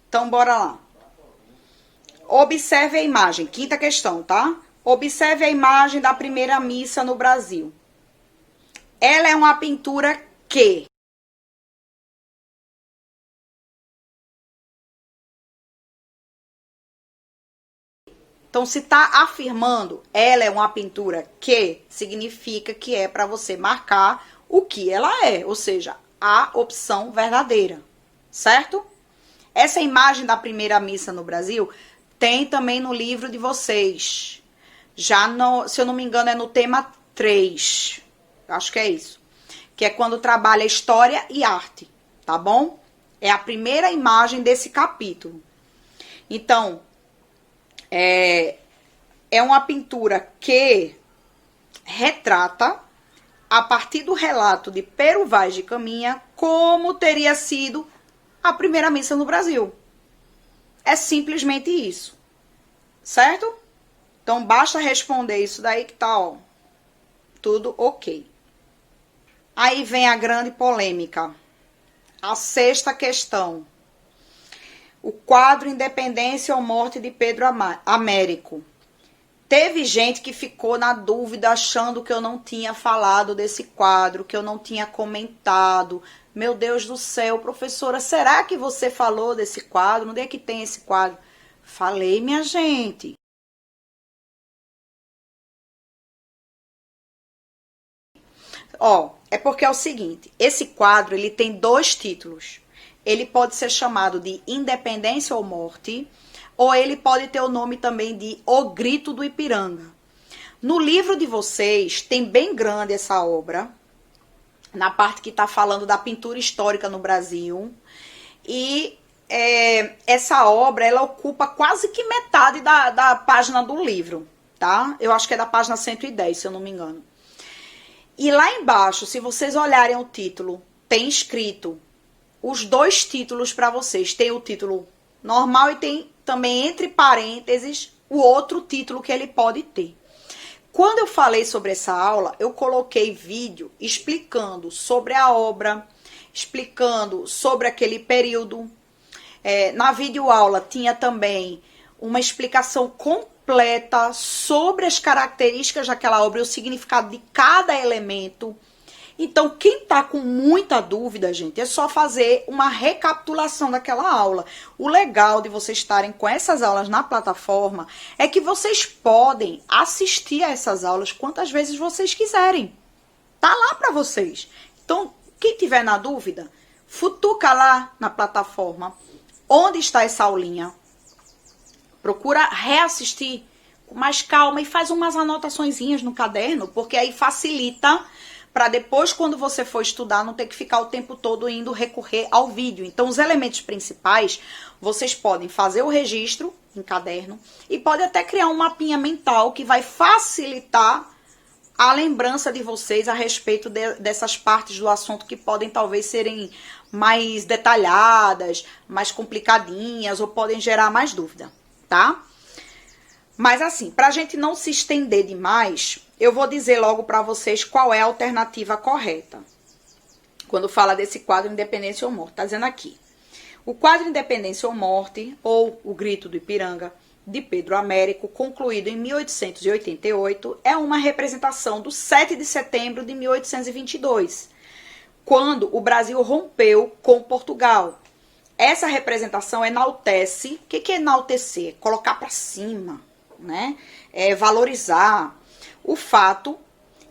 Então, bora lá. Observe a imagem. Quinta questão, tá? Observe a imagem da primeira missa no Brasil. Ela é uma pintura que... Então, se tá afirmando, ela é uma pintura que, significa que é para você marcar o que ela é. Ou seja, a opção verdadeira. Certo? Essa imagem da primeira missa no Brasil tem também no livro de vocês. Já, no, se eu não me engano, é no tema 3. Acho que é isso. Que é quando trabalha história e arte, tá bom? É a primeira imagem desse capítulo. Então, é uma pintura que retrata, a partir do relato de Pero Vaz de Caminha, como teria sido a primeira missa no Brasil. É simplesmente isso. Certo? Então, basta responder isso daí que tá, ó, tudo ok. Aí vem a grande polêmica. A sexta questão. O quadro Independência ou Morte de Pedro Américo. Teve gente que ficou na dúvida achando que eu não tinha falado desse quadro, que eu não tinha comentado. Meu Deus do céu, professora, será que você falou desse quadro? Onde é que tem esse quadro? Falei, minha gente. Ó, é porque é o seguinte, esse quadro, ele tem 2 títulos. Ele pode ser chamado de Independência ou Morte, ou ele pode ter o nome também de O Grito do Ipiranga. No livro de vocês, tem bem grande essa obra, na parte que está falando da pintura histórica no Brasil. E essa obra, ela ocupa quase que metade da página do livro, tá? Eu acho que é da página 110, se eu não me engano. E lá embaixo, se vocês olharem o título, tem escrito os 2 títulos para vocês. Tem o título normal e tem também, entre parênteses, o outro título que ele pode ter. Quando eu falei sobre essa aula, eu coloquei vídeo explicando sobre a obra, explicando sobre aquele período. Na videoaula tinha também uma explicação completa sobre as características daquela obra e o significado de cada elemento. Então, quem tá com muita dúvida, gente, é só fazer uma recapitulação daquela aula. O legal de vocês estarem com essas aulas na plataforma é que vocês podem assistir a essas aulas quantas vezes vocês quiserem. Tá lá para vocês. Então, quem tiver na dúvida, futuca lá na plataforma onde está essa aulinha. Procura reassistir com mais calma e faz umas anotaçõezinhas no caderno, porque aí facilita para depois, quando você for estudar, não ter que ficar o tempo todo indo recorrer ao vídeo. Então, os elementos principais, vocês podem fazer o registro em caderno e pode até criar um mapinha mental que vai facilitar a lembrança de vocês a respeito dessas partes do assunto que podem talvez serem mais detalhadas, mais complicadinhas ou podem gerar mais dúvida, tá? Mas assim, para a gente não se estender demais, eu vou dizer logo para vocês qual é a alternativa correta. Quando fala desse quadro Independência ou Morte, tá dizendo aqui. O quadro Independência ou Morte, ou O Grito do Ipiranga, de Pedro Américo, concluído em 1888, é uma representação do 7 de setembro de 1822, quando o Brasil rompeu com Portugal. Essa representação enaltece, o que é enaltecer? Colocar para cima, né? Valorizar o fato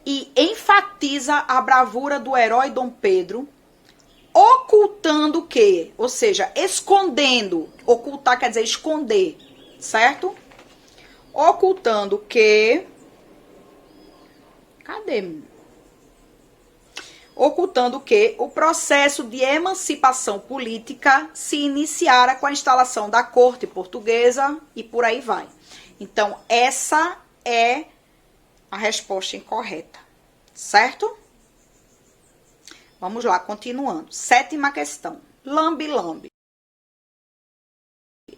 e enfatiza a bravura do herói Dom Pedro, ocultando o quê? Ou seja, escondendo. Ocultar quer dizer esconder, certo? Ocultando que Cadê? Ocultando que o processo de emancipação política se iniciara com a instalação da corte portuguesa e por aí vai. Então, essa é a resposta incorreta, certo? Vamos lá, continuando. 7ª questão. Lambe-lambe.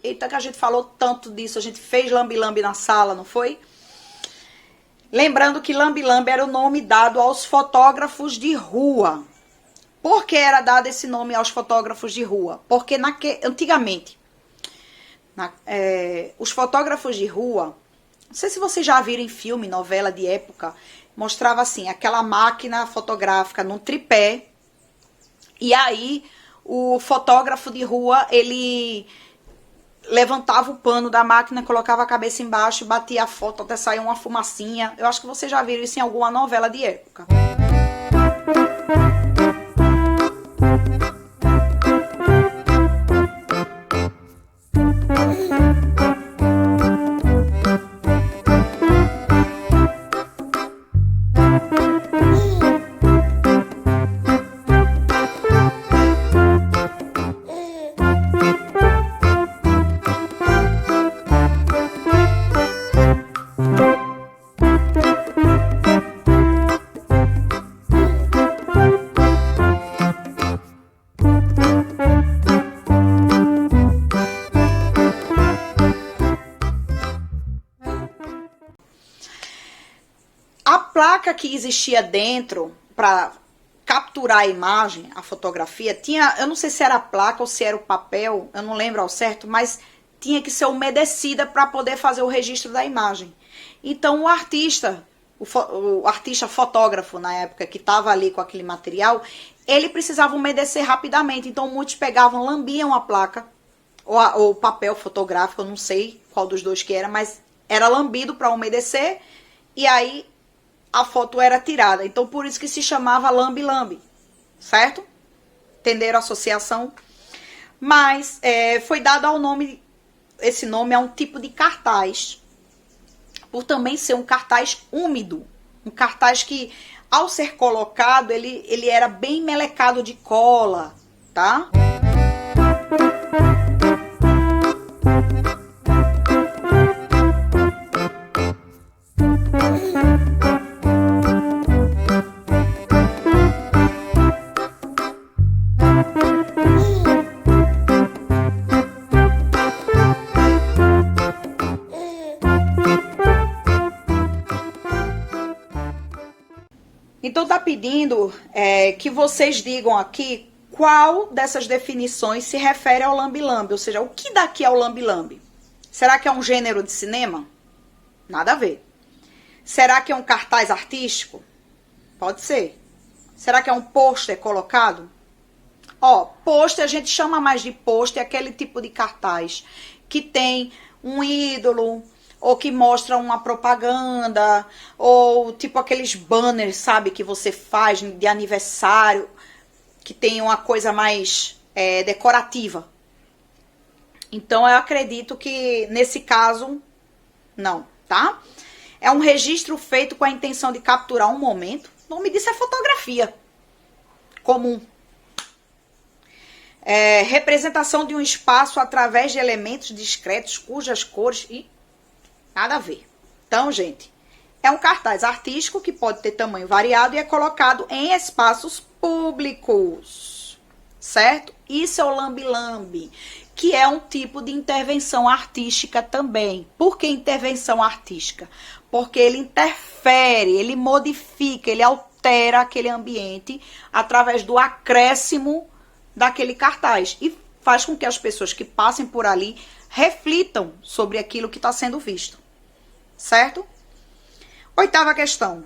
Eita, que a gente falou tanto disso, a gente fez lambe-lambe na sala, não foi? Lembrando que lambe-lambe era o nome dado aos fotógrafos de rua. Por que era dado esse nome aos fotógrafos de rua? Porque antigamente, os fotógrafos de rua, não sei se vocês já viram em filme, novela de época, mostrava assim, aquela máquina fotográfica num tripé, e aí o fotógrafo de rua, ele levantava o pano da máquina, colocava a cabeça embaixo, batia a foto até sair uma fumacinha. Eu acho que vocês já viram isso em alguma novela de época. A placa que existia dentro para capturar a imagem, a fotografia, tinha, eu não sei se era a placa ou se era o papel, eu não lembro ao certo, mas tinha que ser umedecida para poder fazer o registro da imagem. Então o artista fotógrafo na época que estava ali com aquele material, ele precisava umedecer rapidamente. Então muitos pegavam, lambiam a placa ou o papel fotográfico, eu não sei qual dos dois que era, mas era lambido para umedecer e aí a foto era tirada. Então, por isso que se chamava lambe-lambe, certo? Entenderam a associação? Mas foi dado esse nome a um tipo de cartaz, por também ser um cartaz úmido. Um cartaz que, ao ser colocado, ele era bem melecado de cola, tá? Então, tá pedindo que vocês digam aqui qual dessas definições se refere ao lambe-lambe. Ou seja, o que daqui é o lambe-lambe? Será que é um gênero de cinema? Nada a ver. Será que é um cartaz artístico? Pode ser. Será que é um pôster colocado? Ó, pôster a gente chama mais de pôster, aquele tipo de cartaz que tem um ídolo, ou que mostra uma propaganda, ou tipo aqueles banners, sabe, que você faz de aniversário, que tem uma coisa mais decorativa. Então, eu acredito que, nesse caso, não, tá? É um registro feito com a intenção de capturar um momento. O nome disso é fotografia comum. Representação de um espaço através de elementos discretos, cujas cores... Nada a ver. Então, gente, é um cartaz artístico que pode ter tamanho variado e é colocado em espaços públicos, certo? Isso é o lambe-lambe, que é um tipo de intervenção artística também. Por que intervenção artística? Porque ele interfere, ele modifica, ele altera aquele ambiente através do acréscimo daquele cartaz e faz com que as pessoas que passem por ali reflitam sobre aquilo que está sendo visto. Certo? 8ª questão.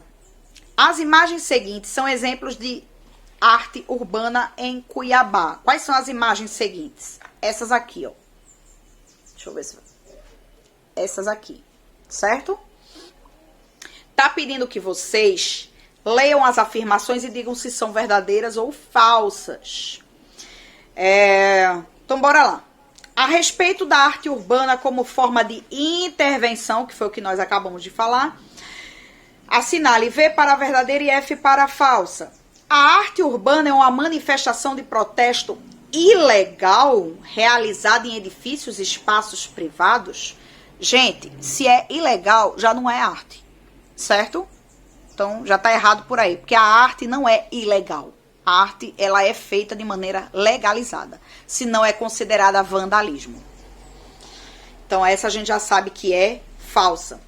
As imagens seguintes são exemplos de arte urbana em Cuiabá. Quais são as imagens seguintes? Essas aqui, ó. Deixa eu ver se... Essas aqui, certo? Tá pedindo que vocês leiam as afirmações e digam se são verdadeiras ou falsas. Então, bora lá. A respeito da arte urbana como forma de intervenção, que foi o que nós acabamos de falar, Assinale V para a verdadeira e F para a falsa. A arte urbana é uma manifestação de protesto ilegal realizada em edifícios e espaços privados? Gente, se é ilegal, já não é arte, certo? Então, já tá errado por aí, porque a arte não é ilegal. A arte, ela é feita de maneira legalizada, senão é considerada vandalismo. Então, essa a gente já sabe que é falsa.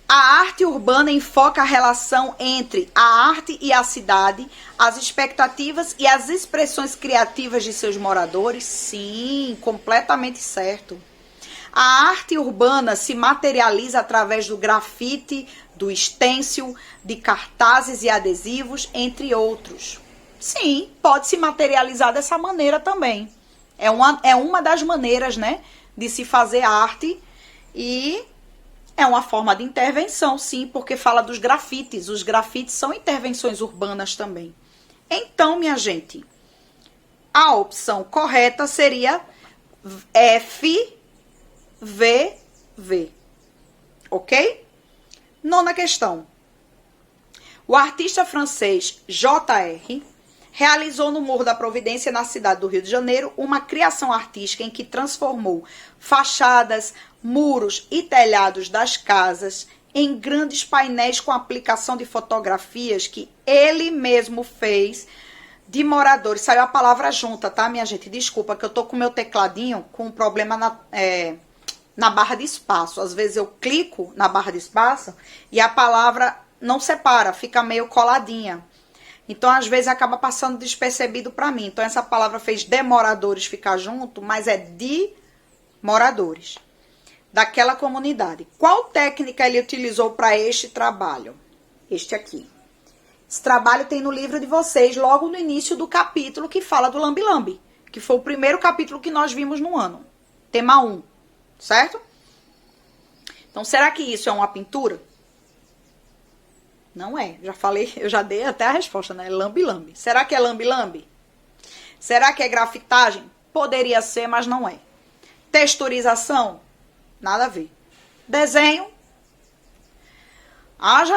A arte urbana enfoca a relação entre a arte e a cidade, as expectativas e as expressões criativas de seus moradores? Sim, completamente certo. A arte urbana se materializa através do grafite, do stencil, de cartazes e adesivos, entre outros. Sim, pode se materializar dessa maneira também. É uma das maneiras, né, de se fazer arte e é uma forma de intervenção, sim, porque fala dos grafites. Os grafites são intervenções urbanas também. Então, minha gente, a opção correta seria FVV. Ok? Nona questão. O artista francês J.R. realizou no Morro da Providência, na cidade do Rio de Janeiro, uma criação artística em que transformou fachadas, muros e telhados das casas em grandes painéis com aplicação de fotografias que ele mesmo fez de moradores. Saiu a palavra junta, tá, minha gente? Desculpa, que eu tô com o meu tecladinho com um problema na barra de espaço. Às vezes eu clico na barra de espaço e a palavra não separa, fica meio coladinha. Então, às vezes, acaba passando despercebido para mim. Então, essa palavra fez de moradores ficar junto, mas é de moradores daquela comunidade. Qual técnica ele utilizou para este trabalho? Este aqui. Esse trabalho tem no livro de vocês, logo no início do capítulo que fala do lambe-lambe, que foi o primeiro capítulo que nós vimos no ano. Tema 1, certo? Então, será que isso é uma pintura? Não é. Já falei, eu já dei até a resposta, né? Lambe-lambe. Será que é lambe-lambe? Será que é grafitagem? Poderia ser, mas não é. Texturização? Nada a ver. Desenho? Haja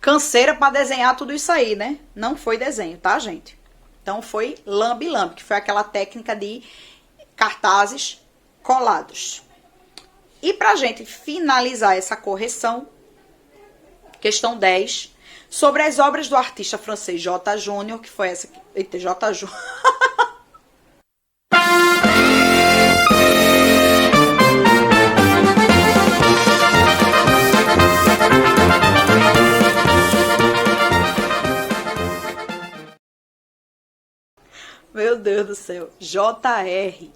canseira para desenhar tudo isso aí, né? Não foi desenho, tá, gente? Então foi lambe-lambe, que foi aquela técnica de cartazes colados. E pra gente finalizar essa correção, questão 10, sobre as obras do artista francês J. Júnior, que foi essa aqui. Eita, J. Júnior. Meu Deus do céu. J.R.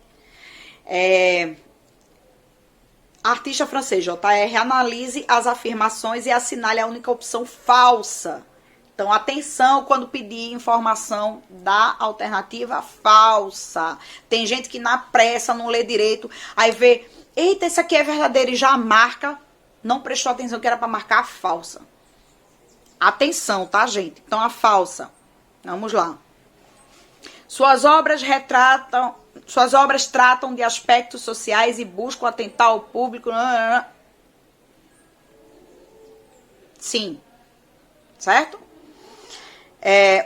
Artista francês J.R. analise as afirmações e assinale a única opção falsa. Então, atenção quando pedir informação da alternativa falsa. Tem gente que na pressa não lê direito, aí vê, eita, esse aqui é verdadeiro e já marca, não prestou atenção que era para marcar a falsa. Atenção, tá, gente? Então, a falsa. Vamos lá. Suas obras tratam de aspectos sociais e buscam atentar ao público. Sim. Certo?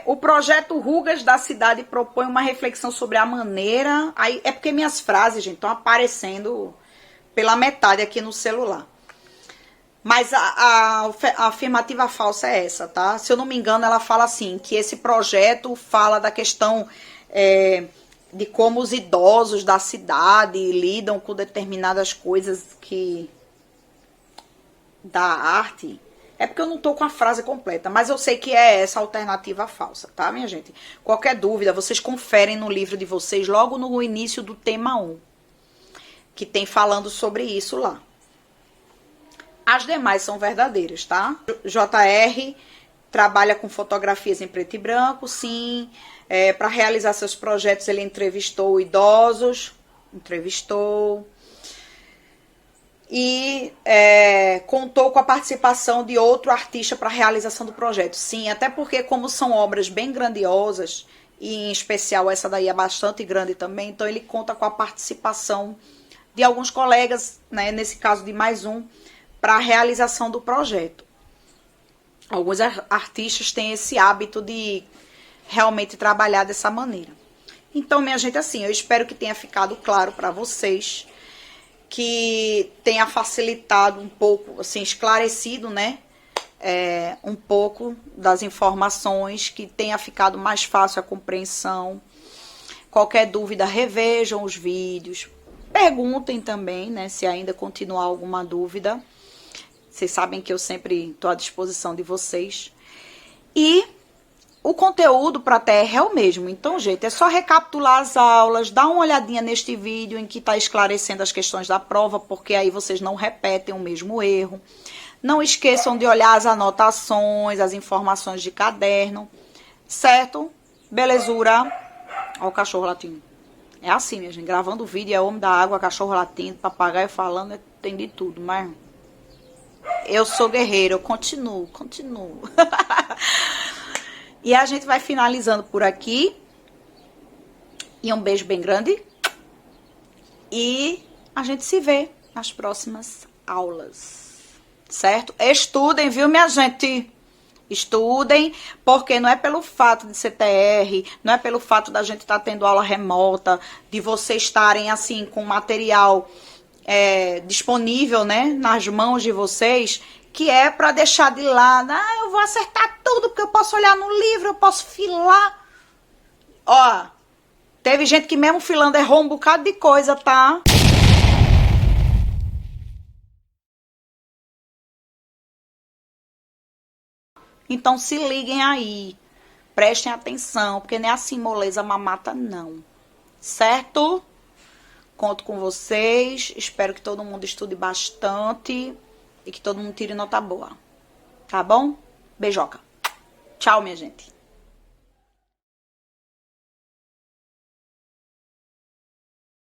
O projeto Rugas da Cidade propõe uma reflexão sobre a maneira... Aí, é porque minhas frases, gente, estão aparecendo pela metade aqui no celular. Mas a afirmativa falsa é essa, tá? Se eu não me engano, ela fala assim, que esse projeto fala da questão... de como os idosos da cidade lidam com determinadas coisas da arte. É porque eu não tô com a frase completa, mas eu sei que é essa alternativa falsa, tá, minha gente? Qualquer dúvida, vocês conferem no livro de vocês, logo no início do tema 1, que tem falando sobre isso lá. As demais são verdadeiras, tá? JR trabalha com fotografias em preto e branco, sim. Para realizar seus projetos, ele entrevistou idosos, e contou com a participação de outro artista para a realização do projeto. Sim, até porque como são obras bem grandiosas, e em especial essa daí é bastante grande também, então ele conta com a participação de alguns colegas, né, nesse caso de mais um, para a realização do projeto. Alguns artistas têm esse hábito de realmente trabalhar dessa maneira. Então, minha gente, assim, eu espero que tenha ficado claro para vocês, que tenha facilitado um pouco, assim, esclarecido, né? Um pouco das informações, que tenha ficado mais fácil a compreensão. Qualquer dúvida, revejam os vídeos. Perguntem também, né? Se ainda continuar alguma dúvida. Vocês sabem que eu sempre estou à disposição de vocês. E o conteúdo para a TR é o mesmo. Então, gente, é só recapitular as aulas, dar uma olhadinha neste vídeo em que está esclarecendo as questões da prova, porque aí vocês não repetem o mesmo erro. Não esqueçam de olhar as anotações, as informações de caderno, certo? Belezura. Olha o cachorro latindo. É assim, minha gente, gravando vídeo, é homem da água, cachorro latindo, papagaio falando, tem de tudo, mas eu sou guerreira, eu continuo. E a gente vai finalizando por aqui. E um beijo bem grande. E a gente se vê nas próximas aulas. Certo? Estudem, viu, minha gente? Estudem, porque não é pelo fato de ser TR, não é pelo fato da gente estar tendo aula remota, de vocês estarem assim com material disponível, né, nas mãos de vocês, que é para deixar de lado. Ah, eu vou acertar tudo, porque eu posso olhar no livro, eu posso filar. Ó, teve gente que mesmo filando errou um bocado de coisa, tá? Então se liguem aí, prestem atenção, porque não é assim moleza mamata não, certo? Conto com vocês, espero que todo mundo estude bastante e que todo mundo tire nota boa, tá bom? Beijoca. Tchau, minha gente.